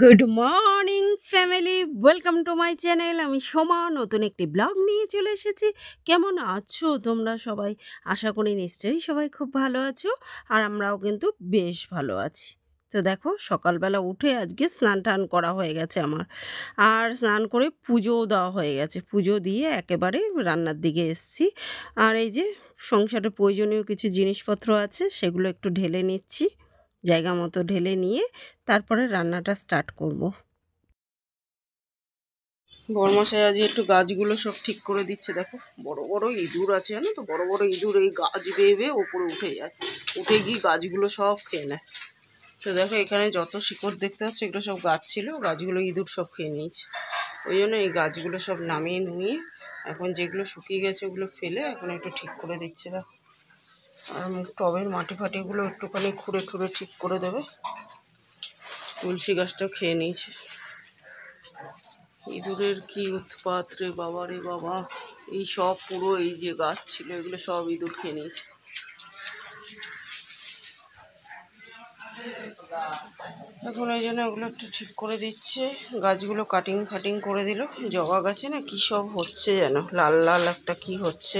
Good morning family, welcome to my channel. আমি সোমা নতুন একটি ব্লগ নিয়ে চলে এসেছি। কেমন আছো তোমরা সবাই? আশা করি নিশ্চয়ই সবাই খুব ভালো আছো, আর আমরাও কিন্তু বেশ ভালো আছি। তো দেখো, সকালবেলা উঠে আজকে স্নান টান করা হয়ে গেছে আমার, আর স্নান করে পুজোও দেওয়া হয়ে গেছে। পুজো দিয়ে একেবারে রান্নার দিকে এসেছি। আর এই যে সংসারে প্রয়োজনীয় কিছু জিনিসপত্র আছে, সেগুলো একটু ঢেলে নিচ্ছি। জায়গা মতো ঢেলে নিয়ে তারপরে রান্নাটা স্টার্ট করব। বরমশাই আজ একটু গাছগুলো সব ঠিক করে দিচ্ছে। দেখো, বড় বড় ইঁদুর আছে, জানো তো, বড় বড় ইঁদুর এই গাছ বেয়ে বেয়ে ওপরে উঠে যায়, উঠে গিয়ে গাছগুলো সব খেয়ে নেয়। তো দেখো, এখানে যত শিকড় দেখতে পাচ্ছ, এগুলো সব গাছ ছিল, গাছগুলো ইঁদুর সব খেয়ে নিয়েছে। ওই জন্য এই গাছগুলো সব নামিয়ে নুমিয়ে এখন যেগুলো শুকিয়ে গেছে ওগুলো ফেলে এখন একটু ঠিক করে দিচ্ছে। দেখো, আর টবের মাটি ফাটিগুলো একটুখানি খুঁড়ে খুঁড়ে ঠিক করে দেবে। তুলসী গাছটাও খেয়ে নিয়েছে। ইঁদুরের কি উৎপাত রে বাবা, রে বাবা! এই সব পুরো এই যে গাছ ছিল, এগুলো সব ইঁদুর খেয়ে নিয়েছে। এখন এই জন্য ওগুলো একটু ঠিক করে দিচ্ছে। গাছগুলো কাটিং ফাটিং করে দিল। জবা গাছে না কী সব হচ্ছে যেন, লাল লাল একটা কি হচ্ছে,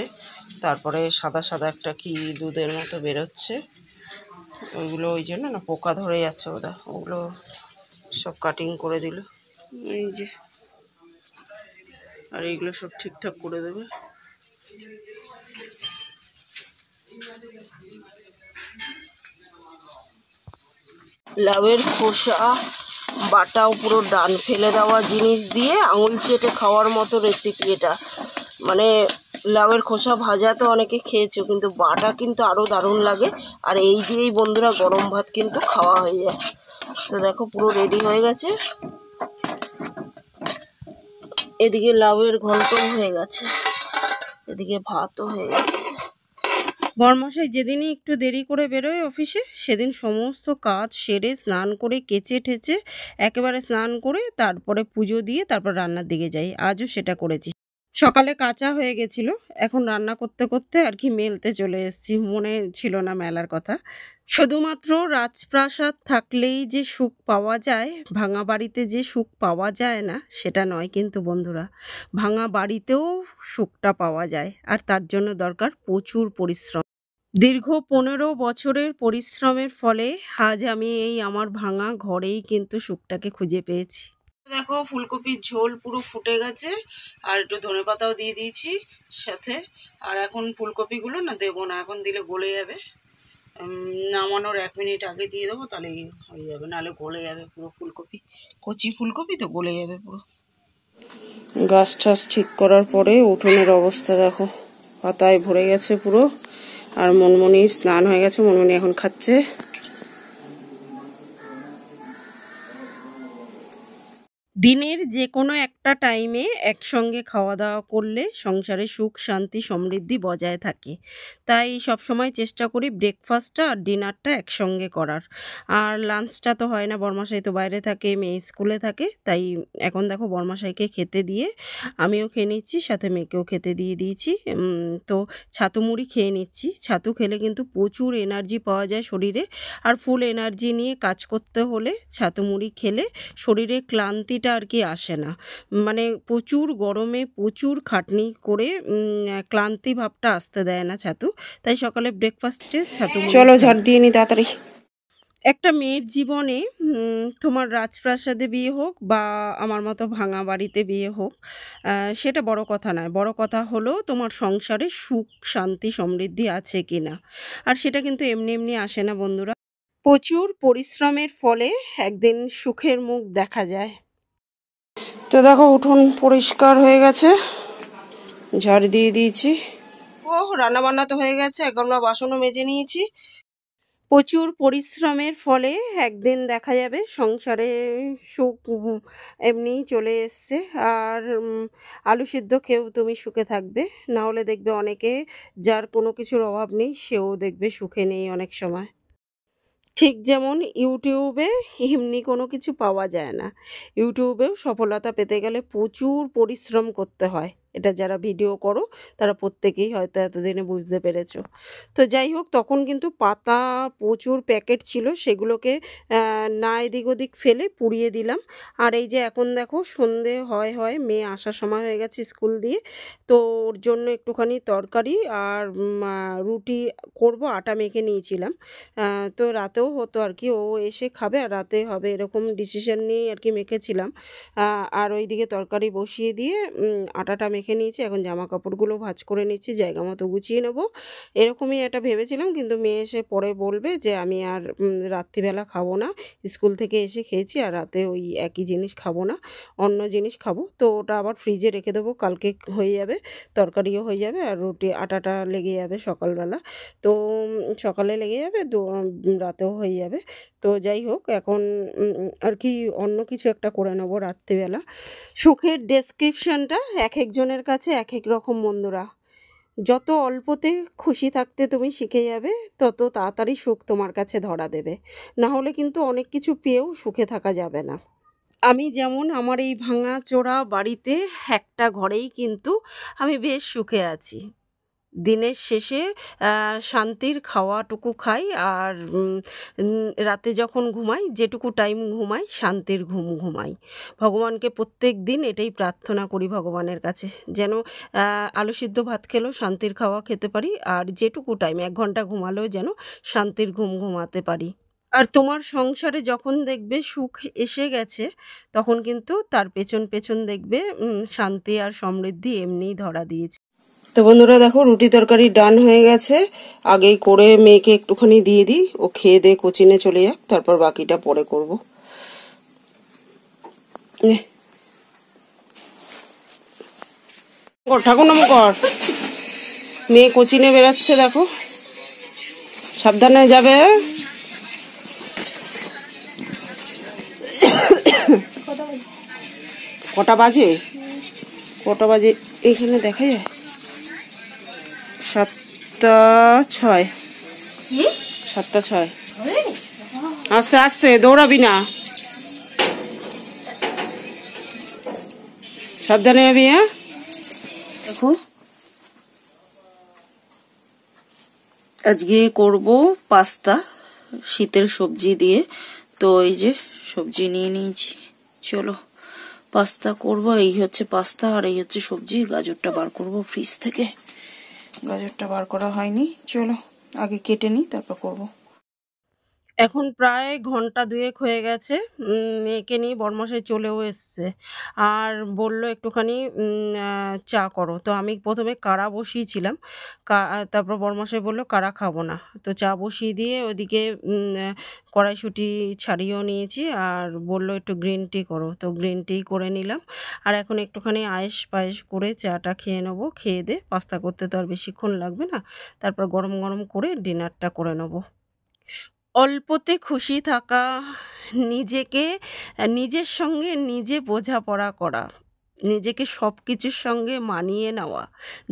তারপরে সাদা সাদা একটা কি দুধের মতো বেরোচ্ছে। ওইগুলো ওই জন্য না পোকা ধরে যাচ্ছে ওটা, ওগুলো সব কাটিং করে দিল। এই যে, আর এইগুলো সব ঠিকঠাক করে দেবে। লাউয়ের খোসা বাটাও, পুরো ডান ফেলে দেওয়া জিনিস দিয়ে আঙুল চেটে খাওয়ার মতো রেসিপি এটা। মানে লাউয়ের খোসা ভাজা তো অনেকে খেয়েছো, কিন্তু বাটা কিন্তু আরও দারুণ লাগে। আর এই দিয়েই বন্ধুরা গরম ভাত কিন্তু খাওয়া হয়ে যায়। তো দেখো, পুরো রেডি হয়ে গেছে। এদিকে লাউয়ের ঘন্টও হয়ে গেছে, এদিকে ভাতও হয়ে গেছে। বরমশাই যেদিনই একটু দেরি করে বেরোয় অফিসে, সেদিন সমস্ত কাজ সেরে স্নান করে কেচে ঠেচে একেবারে স্নান করে তারপরে পুজো দিয়ে তারপর রান্নার দিকে যাই। আজও সেটা করেছি। সকালে কাঁচা হয়ে গেছিল, এখন রান্না করতে করতে আর কি মেলতে চলে এসেছি। মনে ছিল না মেলার কথা। শুধুমাত্র রাজপ্রাসাদ থাকলেই যে সুখ পাওয়া যায়, ভাঙা বাড়িতে যে সুখ পাওয়া যায় না সেটা নয় কিন্তু বন্ধুরা। ভাঙা বাড়িতেও সুখটা পাওয়া যায়, আর তার জন্য দরকার প্রচুর পরিশ্রম। দীর্ঘ 15 বছরের পরিশ্রমের ফলে আজ আমি এই আমার ভাঙা ঘরেই কিন্তু সুখটাকে খুঁজে পেয়েছি। দেখো, ফুলকপির ঝোল পুরো ফুটে গেছে, আর একটু ধনেপাতাও দিয়ে দিয়েছি সাথে। আর এখন ফুলকপিগুলো না দেবো না, এখন দিলে গলে যাবে। নামানোর 1 মিনিট আগে দিয়ে দেবো, তাহলেই হয়ে যাবে, নাহলে গলে যাবে পুরো ফুলকপি। কচি ফুলকপি তো গলে যাবে পুরো। গাছ টাছ ঠিক করার পরে উঠোনের অবস্থা দেখো, পাতায় ভরে গেছে পুরো। আর মনমনির স্নান হয়ে গেছে, মনমনি এখন খাচ্ছে। দিনের যে কোনো একটা টাইমে একসঙ্গে খাওয়া দাওয়া করলে সংসারে সুখ শান্তি সমৃদ্ধি বজায় থাকে। তাই সবসময় চেষ্টা করি ব্রেকফাস্টটা আর ডিনারটা একসঙ্গে করার। আর লাঞ্চটা তো হয় না, বরমাশাই তো বাইরে থাকে, মেয়ে স্কুলে থাকে। তাই এখন দেখো, বরমাশাইকে খেতে দিয়ে আমিও খেয়ে নিচ্ছি, সাথে মেয়েকেও খেতে দিয়ে দিয়েছি। তো ছাতু মুড়ি খেয়ে নিচ্ছি। ছাতু খেলে কিন্তু প্রচুর এনার্জি পাওয়া যায় শরীরে, আর ফুল এনার্জি নিয়ে কাজ করতে হলে ছাতু মুড়ি খেলে শরীরে ক্লান্তিটা আর কি আসে না। মানে প্রচুর গরমে প্রচুর খাটনি করে ক্লান্তি ভাবটা আসতে দেয় না ছাতু। তাই সকালে ব্রেকফাস্টে ছাতু মুড়ি চলো খাই। ঝাড় দিয়ে নি তাড়াতাড়ি। একটা মেয়ের জীবনে তোমার রাজপ্রাসাদে বিয়ে হোক বা আমার মতো ভাঙা বাড়িতে বিয়ে হোক, সেটা বড় কথা নয়। বড় কথা হলো তোমার সংসারে সুখ শান্তি সমৃদ্ধি আছে কিনা। আর সেটা কিন্তু এমনি এমনি আসে না বন্ধুরা। প্রচুর পরিশ্রমের ফলে একদিন সুখের মুখ দেখা যায়। তো দেখো, উঠোন পরিষ্কার হয়ে গেছে, ঝাড় দিয়ে দিয়েছি। ও, রান্না বান্না তো হয়ে গেছে, গামলা বাসনও মেজে নিয়েছি। প্রচুর পরিশ্রমের ফলে একদিন দেখা যাবে সংসারে সুখ এমনিই চলে এসছে। আর আলু সিদ্ধ খেয়েও তুমি সুখে থাকবে। না হলে দেখবে অনেকে, যার কোনো কিছুর অভাব নেই, সেও দেখবে সুখে নেই অনেক সময়। ঠিক যেমন ইউটিউবে এমনি কোনো কিছু পাওয়া যায় না, ইউটিউবেও সফলতা পেতে গেলে প্রচুর পরিশ্রম করতে হয়। এটা যারা ভিডিও করো তারা প্রত্যেকেই হয়তো এতদিনে বুঝতে পেরেছো। তো যাই হোক, তখন কিন্তু পাতা প্রচুর প্যাকেট ছিল, সেগুলোকে না এদিক ওদিক ফেলে পুড়িয়ে দিলাম। আর এই যে এখন দেখো সন্ধে হয় মেয়ে আসার সময় হয়ে গেছে স্কুল দিয়ে, তো ওর জন্য একটুখানি তরকারি আর রুটি করব, আটা মেখে নিয়েছিলাম। তো রাতেও হতো আর কি, ও এসে খাবে আর রাতে হবে এরকম ডিসিশন নিয়েই আর কি মেখেছিলাম। আর ওইদিকে তরকারি বসিয়ে দিয়ে আটাটা মেখে নিয়েছি, এখন জামা কাপড়গুলো ভাঁজ করে নিচ্ছি, জায়গা মতো গুছিয়ে নেবো, এরকমই একটা ভেবেছিলাম। কিন্তু মেয়ে এসে পরে বলবে যে আমি আর রাত্রিবেলা খাবো না, স্কুল থেকে এসে খেয়েছি আর রাতে ওই একই জিনিস খাবো না, অন্য জিনিস খাবো। তো ওটা আবার ফ্রিজে রেখে দেবো, কালকে হয়ে যাবে, তরকারিও হয়ে যাবে আর রুটি আটাটা লেগে যাবে সকালবেলা। তো সকালে লেগে যাবে, রাতেও হয়ে যাবে। তো যাই হোক, এখন আর কি অন্য কিছু একটা করে নেবো রাত্রিবেলা। সুখের ডেসক্রিপশনটা এক একজনের কাছে এক এক রকম বন্ধুরা। যত অল্পতে খুশি থাকতে তুমি শিখে যাবে, তত তাড়াতাড়ি সুখ তোমার কাছে ধরা দেবে। না হলে কিন্তু অনেক কিছু পেয়েও সুখে থাকা যাবে না। আমি যেমন আমার এই ভাঙাচোরা বাড়িতে একটা ঘরেই কিন্তু আমি বেশ সুখে আছি। দিনের শেষে শান্তির খাওয়াটুকু খাই, আর রাতে যখন ঘুমাই, যেটুকু টাইম ঘুমাই শান্তির ঘুম ঘুমাই। ভগবানকে প্রত্যেক দিন এটাই প্রার্থনা করি ভগবানের কাছে, যেন আলু সিদ্ধ ভাত খেলেও শান্তির খাওয়া খেতে পারি, আর যেটুকু টাইম 1 ঘন্টা ঘুমালেও যেন শান্তির ঘুম ঘুমাতে পারি। আর তোমার সংসারে যখন দেখবে সুখ এসে গেছে, তখন কিন্তু তার পেছন পেছন দেখবে শান্তি আর সমৃদ্ধি এমনিই ধরা দিয়েছে। তো বন্ধুরা দেখো, রুটি তরকারি ডান হয়ে গেছে, আগেই করে মেয়েকে একটুখানি দিয়ে দিই, ও খেয়ে দিয়ে কোচিনে চলে যাক, তারপর বাকিটা পরে করব। ঠাকুর নম কর, মেয়ে কোচিনে বেরাচ্ছে দেখো, সাবধানে যাবে। কটা বাজে এখানে দেখা যায়? 7:06। 7:06। আস্তে আস্তে দৌড়াবি না, সাবধানে যাবি। হ্যাঁ দেখো, আজকে করব পাস্তা শীতের সবজি দিয়ে। তো এই যে সবজি নিয়ে নিয়েছি, চলো পাস্তা করব। এই হচ্ছে পাস্তা আর এই হচ্ছে সবজি। গাজরটা বার করব ফ্রিজ থেকে, গাজরটা বার করা হয়নি, চলো আগে কেটে নিই তারপর করব। এখন প্রায় ঘন্টা 2 হয়ে গেছে, মেয়েকে নিয়ে বরমশাই চলেও এসছে, আর বলল একটুখানি চা করো। তো আমি প্রথমে কাড়া বসিয়েছিলাম, তারপর বরমশাই বলল কাড়া খাবো না, তো চা বসিয়ে দিয়ে ওদিকে কড়াইশুঁটি ছাড়িয়েও নিয়েছি, আর বলল একটু গ্রিন টি করো, তো গ্রিন টি করে নিলাম। আর এখন একটুখানি আয়েশ পায়েস করে চাটা খেয়ে নেবো, খেয়ে দিয়ে পাস্তা করতে তো আর বেশিক্ষণ লাগবে না, তারপর গরম গরম করে ডিনারটা করে নেবো। অল্পতে খুশি থাকা, নিজেকে নিজের সঙ্গে নিজে বোঝাপড়া করা, নিজেকে সব কিছুর সঙ্গে মানিয়ে নেওয়া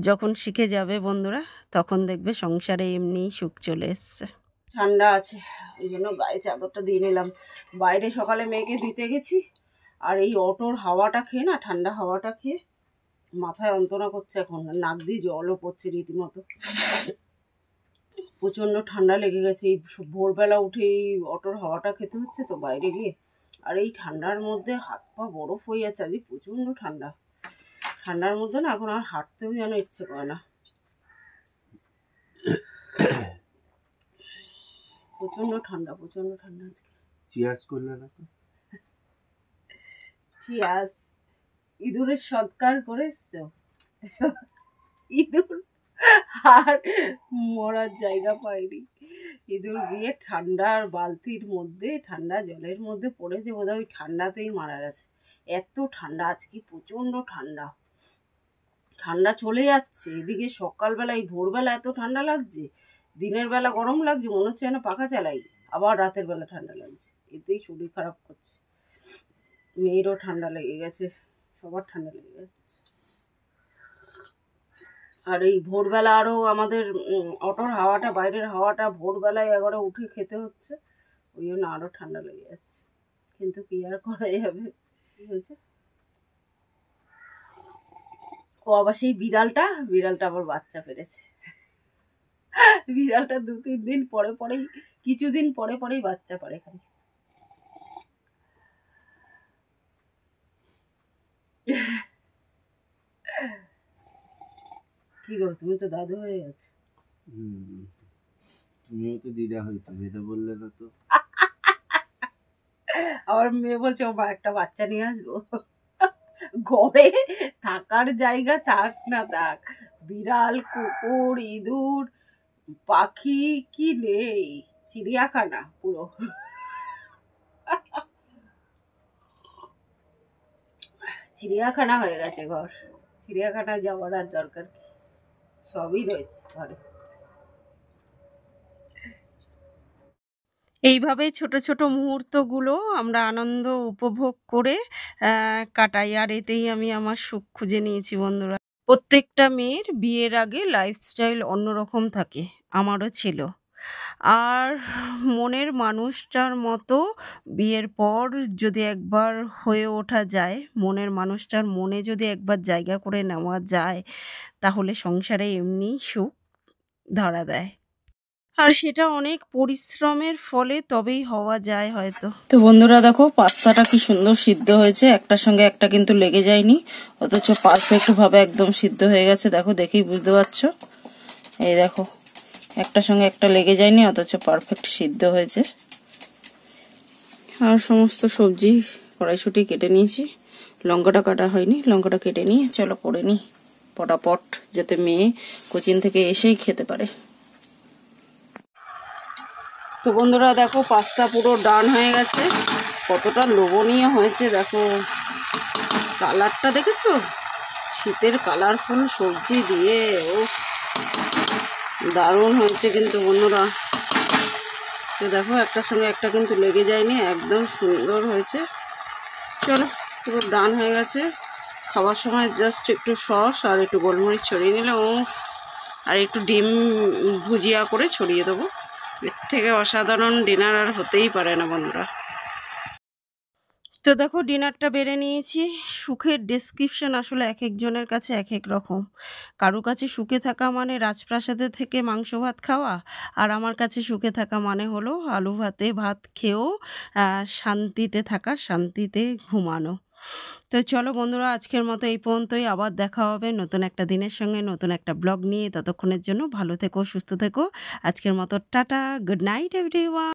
যখন শিখে যাবে বন্ধুরা, তখন দেখবে সংসারে এমনিই সুখ চলে এসছে। ঠান্ডা আছে ওই জন্য গায়ে চাদরটা দিয়ে নিলাম। বাইরে সকালে মেয়েকে দিতে গেছি, আর এই অটোর হাওয়াটা খেয়ে না, ঠান্ডা হাওয়াটা খেয়ে মাথায় যন্ত্রণা করছে, এখন নাক দিয়ে জলও পড়ছে রীতিমতো। প্রচণ্ড ঠান্ডা লেগে গেছে, এই ভোরবেলা উঠে এই অটোর হাওয়াটা খেতে হচ্ছে তো বাইরে গিয়ে। আর এই ঠান্ডার মধ্যে হাত পা বরফ হয়ে যাচ্ছে, আজকে প্রচণ্ড ঠান্ডা। ঠান্ডার মধ্যে না এখন আর হাঁটতেও যেন ইচ্ছে করে না, প্রচণ্ড ঠান্ডা আজকে। চিয়ার্স করলে না তো? চিয়ার্স। ইঁদুরের সৎকার করে এসছো? ইঁদুর আর মরার জায়গা পায়নি, ইঁদুর গিয়ে ঠান্ডার বালতির মধ্যে ঠান্ডা জলের মধ্যে পড়েছে, বোধহয় ওই ঠান্ডাতেই মারা গেছে। এত ঠান্ডা আজকে, প্রচণ্ড ঠান্ডা। ঠান্ডা চলে যাচ্ছে এদিকে, সকালবেলা এই ভোরবেলা এত ঠান্ডা লাগছে, দিনের বেলা গরম লাগছে, মনে হচ্ছে যেন পাখা চালাই, আবার রাতের বেলা ঠান্ডা লাগছে, এতেই শরীর খারাপ করছে। মেয়েরও ঠান্ডা লেগে গেছে, সবার ঠান্ডা লেগে যাচ্ছে। আর এই ভোরবেলা আরও আমাদের অটোর হাওয়াটা, বাইরের হাওয়াটা ভোরবেলায় একবারে উঠে খেতে হচ্ছে, ওই জন্য আরও ঠান্ডা লেগে যাচ্ছে। কিন্তু কি আর করা যাবে, কি হয়েছে? ও আবার সেই বিড়ালটা আবার বাচ্চা পেরেছে। বিড়ালটা 2-3 দিন পরে পরেই, কিছুদিন পরে পরেই বাচ্চা পারে খালি। কি গো, তুমি তো দাদু হয়ে গেছো। তুমিও তো দিদা হয়েছো, যেটা বললে না তো। আমার মেয়ে বলছে ও মা একটা বাচ্চা নিয়ে আসবো। ঘরে থাকার জায়গা থাক না থাক, বিড়াল, কুকুর, ইঁদুর, পাখি কি নেই, চিড়িয়াখানা পুরো। চিড়িয়াখানা হয়ে গেছে ঘর। চিড়িয়াখানা যাওয়ার আর দরকার কি, সবই রয়েছে ঘরে। এইভাবে ছোট ছোট মুহূর্তগুলো আমরা আনন্দ উপভোগ করে কাটাই, আর এতেই আমি আমার সুখ খুঁজে নিয়েছি বন্ধুরা। প্রত্যেকটা মেয়ের বিয়ের আগে লাইফস্টাইল অন্যরকম থাকে, আমারও ছিল। আর মনের মানুষটার মতো বিয়ের পর যদি একবার হয়ে ওঠা যায়, মনের মানুষটার মনে যদি একবার জায়গা করে নেওয়া যায়, তাহলে সংসারে এমনি সুখ ধরা দেয়। আর সেটা অনেক পরিশ্রমের ফলে তবেই হওয়া যায় হয়তো। তো বন্ধুরা দেখো, পাস্তাটা কি সুন্দর সিদ্ধ হয়েছে, একটার সঙ্গে একটা কিন্তু লেগে যায়নি, অথচ পারফেক্ট ভাবে একদম সিদ্ধ হয়ে গেছে। দেখো, দেখেই বুঝতে পারছো, এই দেখো, একটার সঙ্গে একটা লেগে যায়নি, অথচ পারফেক্ট সিদ্ধ হয়েছে। আর সমস্ত সবজি কড়াইশুঁটি কেটে নিয়েছি, লঙ্কাটা কাটা হয়নি, লঙ্কাটা কেটে নিয়ে চলো করে নিই পটাপট, যাতে মেয়ে কোচিং থেকে এসেই খেতে পারে। তো বন্ধুরা দেখো, পাস্তা পুরো ডান হয়ে গেছে। কতটা লোভনীয় হয়েছে দেখো, কালারটা দেখেছো, শীতের কালারফুল সবজি দিয়ে, ও দারুণ হয়েছে কিন্তু বন্ধুরা। তো দেখো, একটার সঙ্গে একটা কিন্তু লেগে যায়নি, একদম সুন্দর হয়েছে। চলো, পুরো ডান হয়ে গেছে। খাওয়ার সময় জাস্ট একটু সস আর একটু গোলমরিচ ছড়িয়ে নিলে, ও আর একটু ডিম ভুজিয়া করে ছড়িয়ে দেবো, এর থেকে অসাধারণ ডিনার আর হতেই পারে না বন্ধুরা। তো দেখো, ডিনারটা বেড়ে নিয়েছি। সুখের ডেসক্রিপশন আসলে এক একজনের কাছে এক এক রকম। কারো কাছে সুখে থাকা মানে রাজপ্রাসাদে থেকে মাংস ভাত খাওয়া, আর আমার কাছে সুখে থাকা মানে হলো আলু ভাতে ভাত খেয়েও শান্তিতে থাকা, শান্তিতে ঘুমানো। তো চলো বন্ধুরা, আজকের মতো এই পর্যন্তই। আবার দেখা হবে নতুন একটা দিনের সঙ্গে, নতুন একটা ব্লগ নিয়ে। ততক্ষণের জন্য ভালো থেকো, সুস্থ থেকো। আজকের মতো টাটা, গুড নাইট এভরিওয়ান।